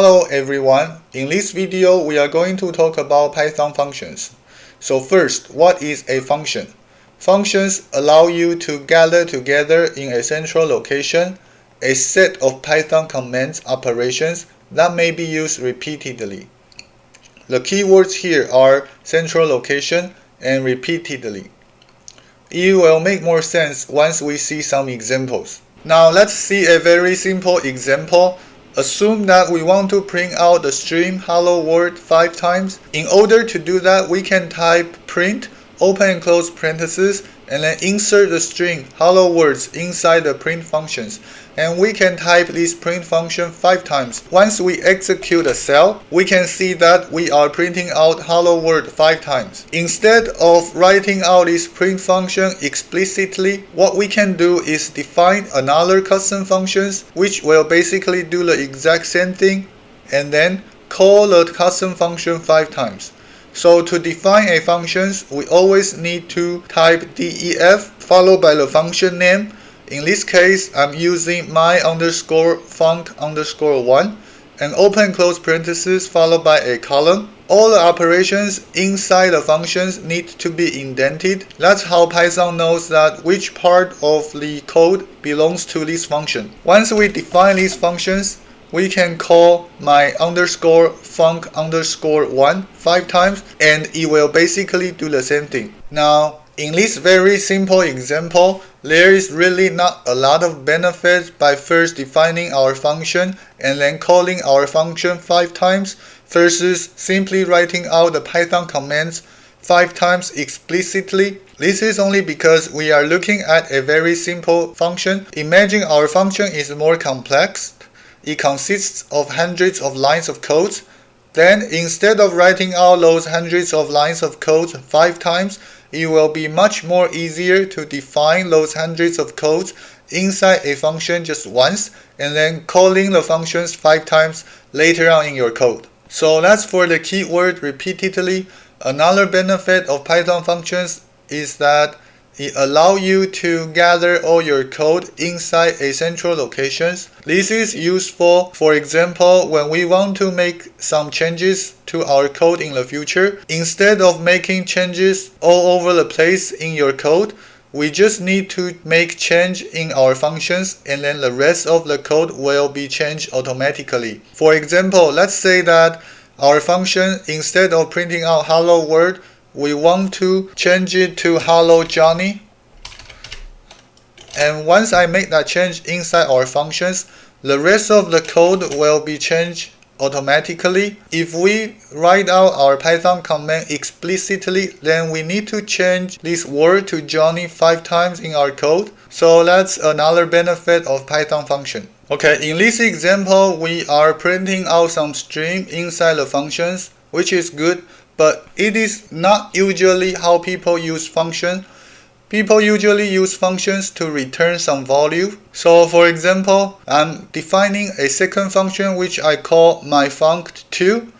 Hello everyone, in this video we are going to talk about Python functions. So first, what is a function? Functions allow you to gather together in a central location a set of Python commands operations that may be used repeatedly. The keywords here are central location and repeatedly. It will make more sense once we see some examples. Now let's see a very simple example. Assume that we want to print out the string hello world 5 times. In order to do that, we can type print, open and close parentheses, and then insert the string hello words inside the print functions. And we can type this print function 5 times. Once we execute a cell, we can see that we are printing out hello world 5 times. Instead of writing out this print function explicitly, what we can do is define another custom functions which will basically do the exact same thing and then call the custom function 5 times. So to define a function, we always need to type def followed by the function name. In this case, I'm using my underscore func underscore 1 and open and close parentheses followed by a column. All the operations inside the functions need to be indented. That's how Python knows that which part of the code belongs to this function. Once we define these functions, we can call my underscore func underscore 1 5 times and it will basically do the same thing. Now, in this very simple example, there is really not a lot of benefit by first defining our function and then calling our function 5 times versus simply writing out the Python commands 5 times explicitly. This is only because we are looking at a very simple function. Imagine our function is more complex. It consists of hundreds of lines of code. Then instead of writing out those hundreds of lines of code 5 times, it will be much more easier to define those hundreds of codes inside a function just once and then calling the functions 5 times later on in your code. So that's for the keyword repeatedly. Another benefit of Python functions is that it allows you to gather all your code inside a central location. This is useful, for example, when we want to make some changes to our code in the future. Instead of making changes all over the place in your code, we just need to make change in our functions and then the rest of the code will be changed automatically. For example, let's say that our function, instead of printing out hello world, we want to change it to hello Johnny. And once I make that change inside our functions, the rest of the code will be changed automatically. If we write out our Python command explicitly, then we need to change this word to Johnny 5 times in our code. So that's another benefit of Python function. Okay, in this example, we are printing out some string inside the functions, which is good. But it is not usually how people use functions. People usually use functions to return some value. So for example, I'm defining a second function which I call myfunc2.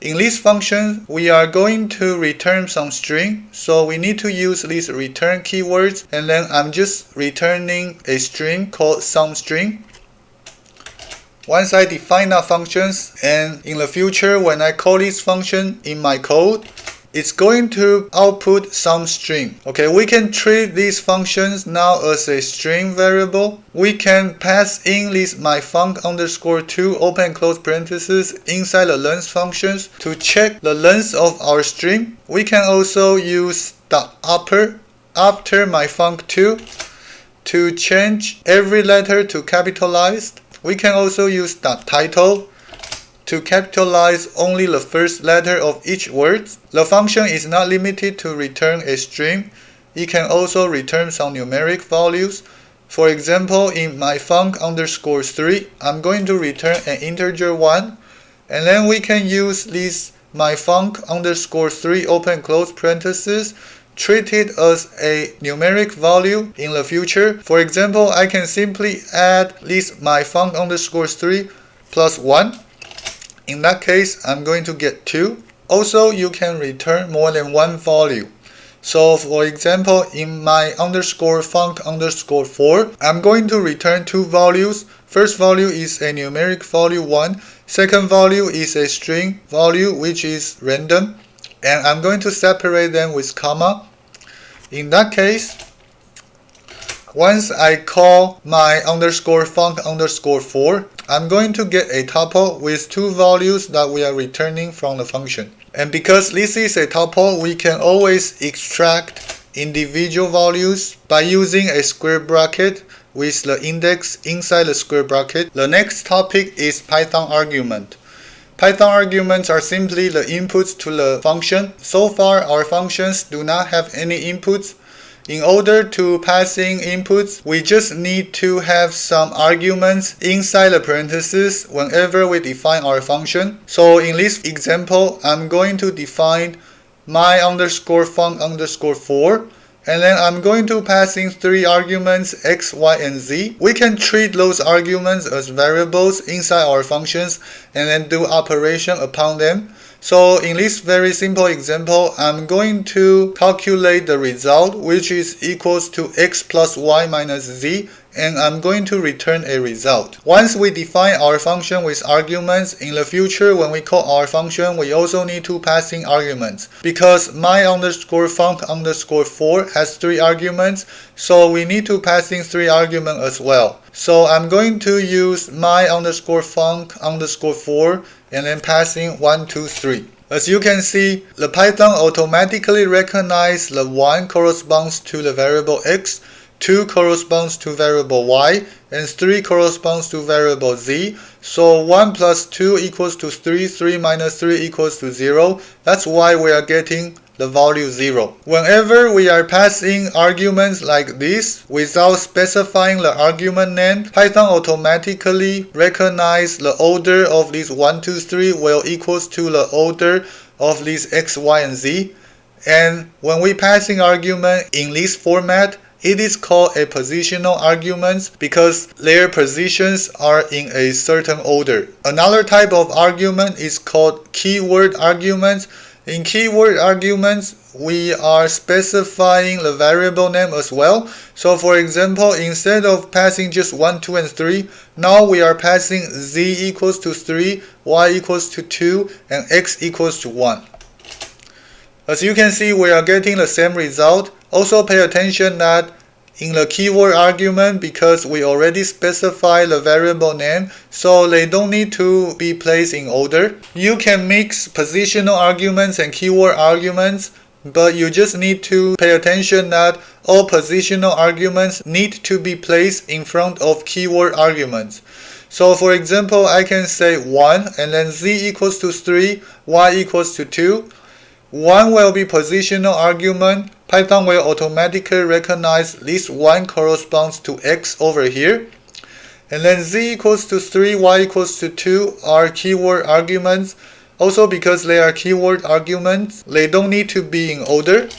In this function, we are going to return some string. So we need to use these return keywords and then I'm just returning a string called someString. Once I define that functions, and in the future when I call this function in my code, it's going to output some string. Okay, we can treat these functions now as a string variable. We can pass in this myfunc underscore 2 open and close parentheses inside the length functions to check the length of our string. We can also use the upper after myfunc2 to change every letter to capitalized. We can also use .title to capitalize only the first letter of each word. The function is not limited to return a string. It can also return some numeric values. For example, in myfunc underscore 3, I'm going to return an integer 1. And then we can use this myfunc underscore 3 open and close parentheses, treat it as a numeric value in the future. For example, I can simply add this myfunc underscore 3 plus 1. In that case, I'm going to get 2. Also, you can return more than one value. So for example, in my underscore func underscore 4, I'm going to return two values. First value is a numeric value 1. Second value is a string value which is random, and I'm going to separate them with comma. In that case, once I call my underscore func underscore 4, I'm going to get a tuple with two values that we are returning from the function. And because this is a tuple, we can always extract individual values by using a square bracket with the index inside the square bracket. The next topic is Python argument. Python arguments are simply the inputs to the function. So far, our functions do not have any inputs. In order to pass in inputs, we just need to have some arguments inside the parentheses whenever we define our function. So in this example, I'm going to define my underscore func underscore 4, and then I'm going to pass in three arguments x, y, and z. We can treat those arguments as variables inside our functions and then do operation upon them. So in this very simple example, I'm going to calculate the result, which is equals to x plus y minus z, and I'm going to return a result. Once we define our function with arguments, in the future when we call our function, we also need to pass in arguments. Because my underscore func underscore 4 has three arguments, so we need to pass in three arguments as well. So I'm going to use my underscore func underscore 4 and then pass in 1, 2, 3. As you can see, the Python automatically recognizes the 1 corresponds to the variable x, 2 corresponds to variable y, and 3 corresponds to variable z. So 1 plus 2 equals to 3, 3 minus 3 equals to 0. That's why we are getting the value 0. Whenever we are passing arguments like this without specifying the argument name, Python automatically recognizes the order of these 1, 2, 3 will equals to the order of these x, y, and z. And when we passing argument in this format, it is called a positional argument because their positions are in a certain order. Another type of argument is called keyword arguments. In keyword arguments, we are specifying the variable name as well. So for example, instead of passing just 1, 2, and 3, now we are passing z equals to 3, y equals to 2, and x equals to 1. As you can see, we are getting the same result. Also pay attention that in the keyword argument, because we already specify the variable name, so they don't need to be placed in order. You can mix positional arguments and keyword arguments, but you just need to pay attention that all positional arguments need to be placed in front of keyword arguments. So for example, I can say 1 and then z equals to 3, y equals to 2. 1 will be positional argument. Python will automatically recognize this 1 corresponds to x over here. And then z equals to 3, y equals to 2 are keyword arguments. Also because they are keyword arguments, they don't need to be in order.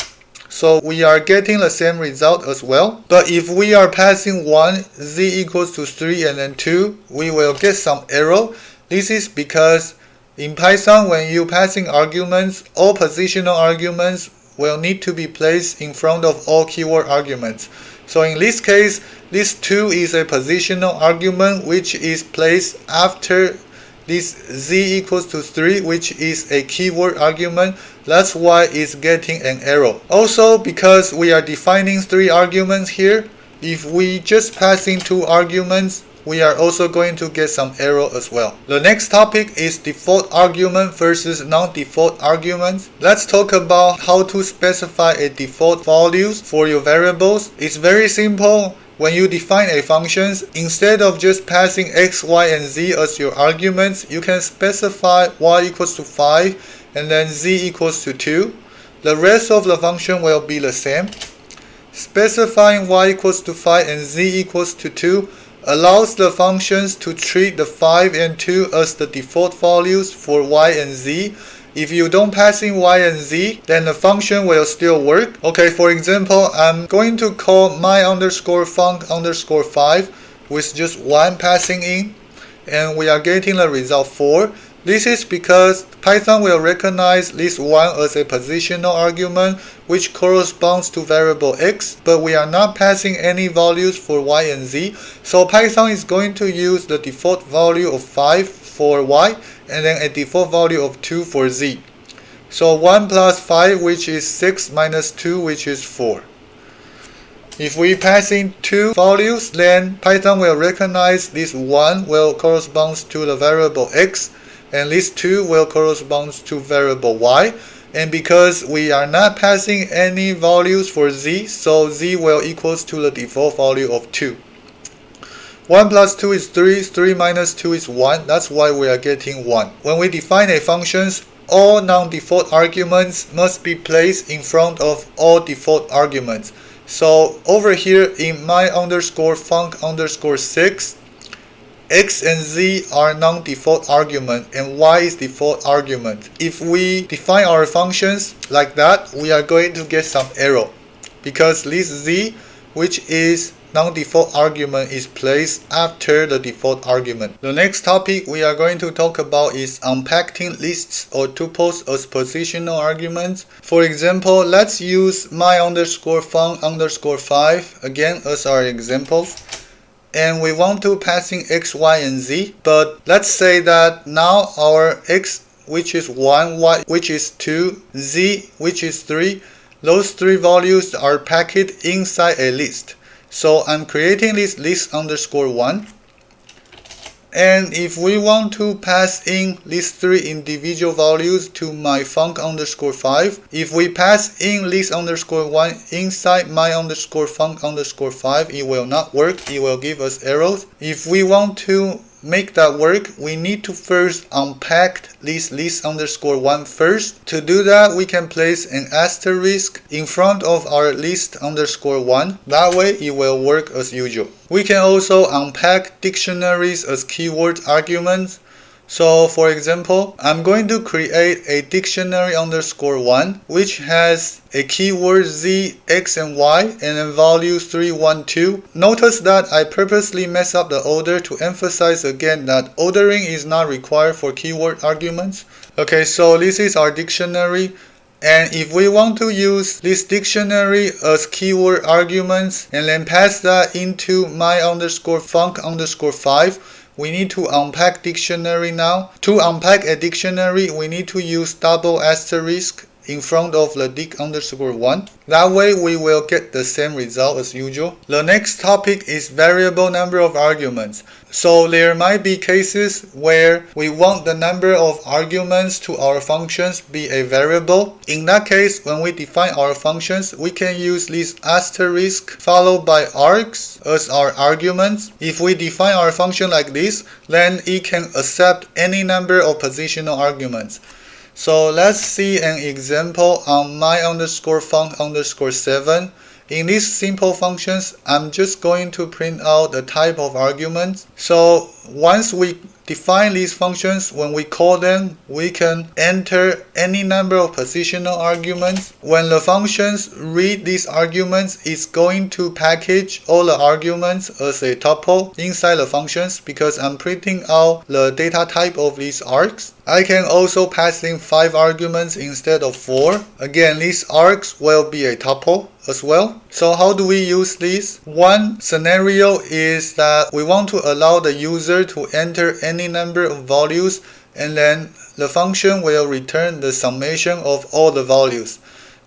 So we are getting the same result as well. But if we are passing 1, z equals to 3 and then 2, we will get some error. This is because in Python, when you passing arguments, all positional arguments will need to be placed in front of all keyword arguments. So in this case, this 2 is a positional argument which is placed after this z equals to 3, which is a keyword argument. That's why it's getting an error. Also, because we are defining 3 arguments here, if we just pass in 2 arguments, we are also going to get some error as well. The next topic is default argument versus non-default arguments. Let's talk about how to specify a default values for your variables. It's very simple. When you define a function, instead of just passing x, y, and z as your arguments, you can specify y equals to 5 and then z equals to 2. The rest of the function will be the same. Specifying y equals to 5 and z equals to 2 allows the functions to treat the 5 and 2 as the default values for y and z. If you don't pass in y and z, then the function will still work. Okay, for example, I'm going to call my underscore func underscore 5 with just 1 passing in, and we are getting the result 4. This is because Python will recognize this 1 as a positional argument which corresponds to variable x, but we are not passing any values for y and z. So Python is going to use the default value of 5 for y, and then a default value of 2 for z. So 1 plus 5, which is 6, minus 2, which is 4. If we pass in two values, then Python will recognize this 1 will correspond to the variable x, and this 2 will correspond to variable y. And because we are not passing any values for z, so z will equals to the default value of 2. 1 plus 2 is 3, 3 minus 2 is 1, that's why we are getting 1. When we define a function, all non-default arguments must be placed in front of all default arguments. So over here in my underscore func underscore 6, x and z are non-default argument and y is default argument. If we define our functions like that, we are going to get some error because this z, which is non-default argument, is placed after the default argument. The next topic we are going to talk about is unpacking lists or tuples as positional arguments. For example, let's use my underscore func underscore 5 again as our example. And we want to pass in x, y, and z. But let's say that now our x, which is 1, y, which is 2, z, which is 3, those three values are packed inside a list. So I'm creating this list underscore 1. And if we want to pass in these three individual values to my func underscore 5, if we pass in list underscore 1 inside my underscore func underscore 5, it will not work. It will give us errors. If we want to make that work, we need to first unpack this list underscore 1 first. To do that, we can place an asterisk in front of our list underscore 1. That way it will work as usual. We can also unpack dictionaries as keyword arguments. So for example, I'm going to create a dictionary underscore 1 which has a keyword z, x, and y, and then values 3, 1, 2. Notice that I purposely mess up the order to emphasize again that ordering is not required for keyword arguments. Okay, so this is our dictionary. And if we want to use this dictionary as keyword arguments and then pass that into my underscore func underscore 5, we need to unpack dictionary now. To unpack a dictionary, we need to use double asterisk in front of the dic underscore 1. That way we will get the same result as usual. The next topic is variable number of arguments. So there might be cases where we want the number of arguments to our functions be a variable. In that case, when we define our functions, we can use this asterisk followed by args as our arguments. If we define our function like this, then it can accept any number of positional arguments. So let's see an example on my underscore func underscore 7. In these simple functions, I'm just going to print out the type of arguments. So once we define these functions, when we call them, we can enter any number of positional arguments. When the functions read these arguments, it's going to package all the arguments as a tuple inside the functions because I'm printing out the data type of these args. I can also pass in 5 arguments instead of 4. Again, these args will be a tuple as well. So how do we use this? One scenario is that we want to allow the user to enter any number of values and then the function will return the summation of all the values,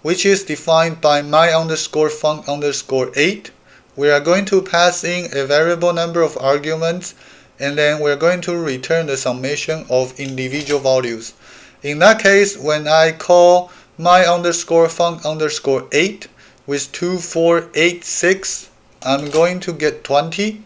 which is defined by my underscore func underscore 8. We are going to pass in a variable number of arguments and then we're going to return the summation of individual values. In that case, when I call my underscore func underscore 8 with 2, 4, 8, 6, I'm going to get 20.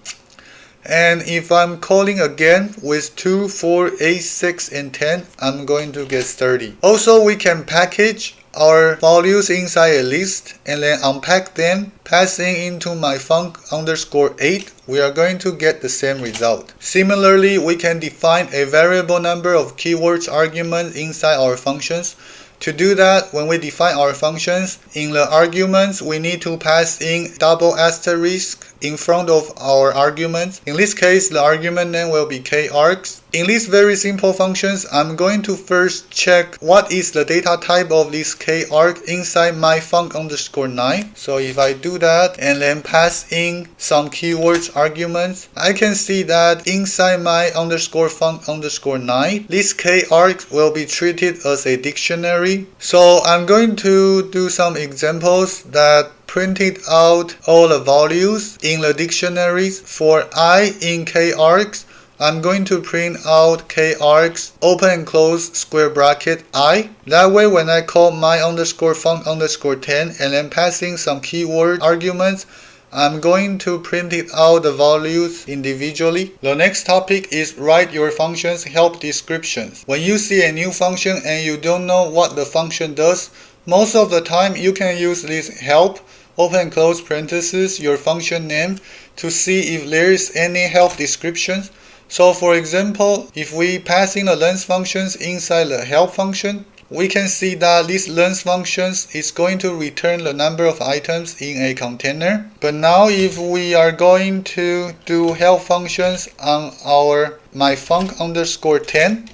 And if I'm calling again with 2, 4, 8, 6, and 10, I'm going to get 30. Also, we can package our values inside a list and then unpack them, passing into my func underscore 8, we are going to get the same result. Similarly, we can define a variable number of keywords arguments inside our functions. To do that, when we define our functions, in the arguments, we need to pass in double asterisk in front of our arguments. In this case, the argument name will be kargs. In these very simple functions, I'm going to first check what is the data type of this karg inside my func_9. So if I do that and then pass in some keywords arguments, I can see that inside my _func_9, this karg will be treated as a dictionary. So I'm going to do some examples that printed out all the values in the dictionaries. For I in kargs, I'm going to print out kargs open and close square bracket I. That way when I call my _func_10 and then passing some keyword arguments, I'm going to print it out the values individually. The next topic is write your function's help descriptions. When you see a new function and you don't know what the function does, most of the time you can use this help open and close parentheses your function name to see if there is any help descriptions. So for example, if we pass in the length functions inside the help function, we can see that this length functions is going to return the number of items in a container. But now if we are going to do help functions on our myfunc_10,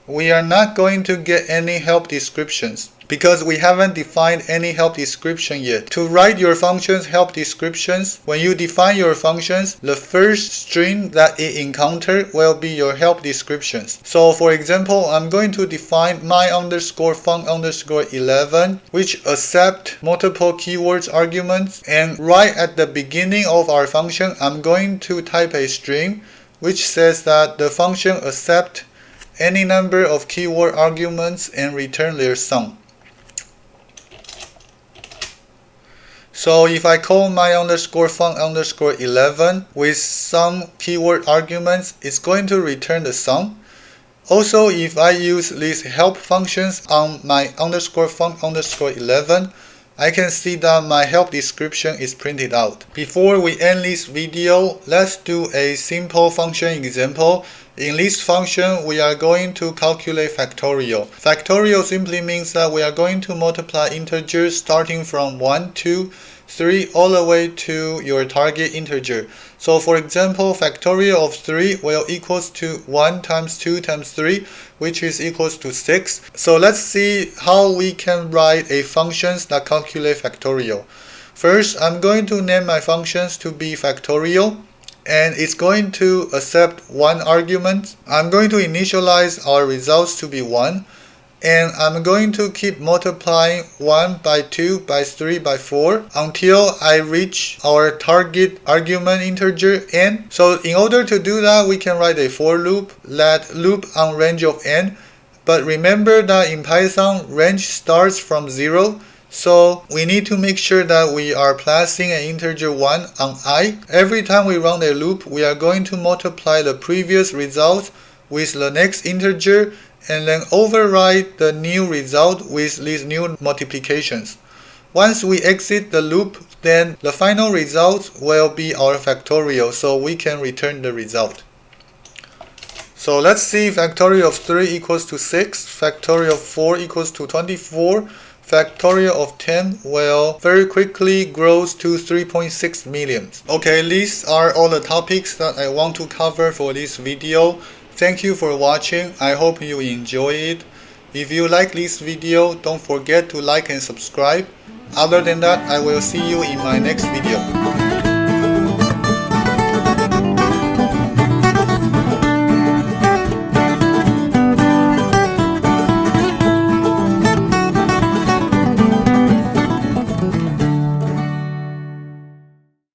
we are not going to get any help descriptions because we haven't defined any help description yet. To write your function's help descriptions, when you define your functions, the first string that it encounters will be your help descriptions. So for example, I'm going to define my _func_11, which accept multiple keywords arguments, and right at the beginning of our function, I'm going to type a string which says that the function accept any number of keyword arguments and return their sum. So if I call my _func_11 with some keyword arguments, it's going to return the sum. Also, if I use these help functions on my _func_11, I can see that my help description is printed out. Before we end this video, let's do a simple function example. In this function, we are going to calculate factorial. Factorial simply means that we are going to multiply integers starting from 1, 2, 3 all the way to your target integer. So for example, factorial of 3 will equals to 1 times 2 times 3, which is equals to 6. So let's see how we can write a functions that calculate factorial. First, I'm going to name my functions to be factorial, and it's going to accept one argument. I'm going to initialize our results to be 1, and I'm going to keep multiplying 1 by 2 by 3 by 4 until I reach our target argument integer n. So in order to do that, we can write a for loop that loop on range of n. But remember that in Python, range starts from 0. So we need to make sure that we are passing an integer 1 on I. Every time we run a loop, we are going to multiply the previous result with the next integer and then override the new result with these new multiplications. Once we exit the loop, then the final result will be our factorial, so we can return the result. So let's see, factorial of 3 equals to 6, factorial of 4 equals to 24, factorial of 10 will very quickly grows to 3.6 million. Okay, these are all the topics that I want to cover for this video. Thank you for watching. I hope you enjoy it. If you like this video, don't forget to like and subscribe. Other than that, I will see you in my next video.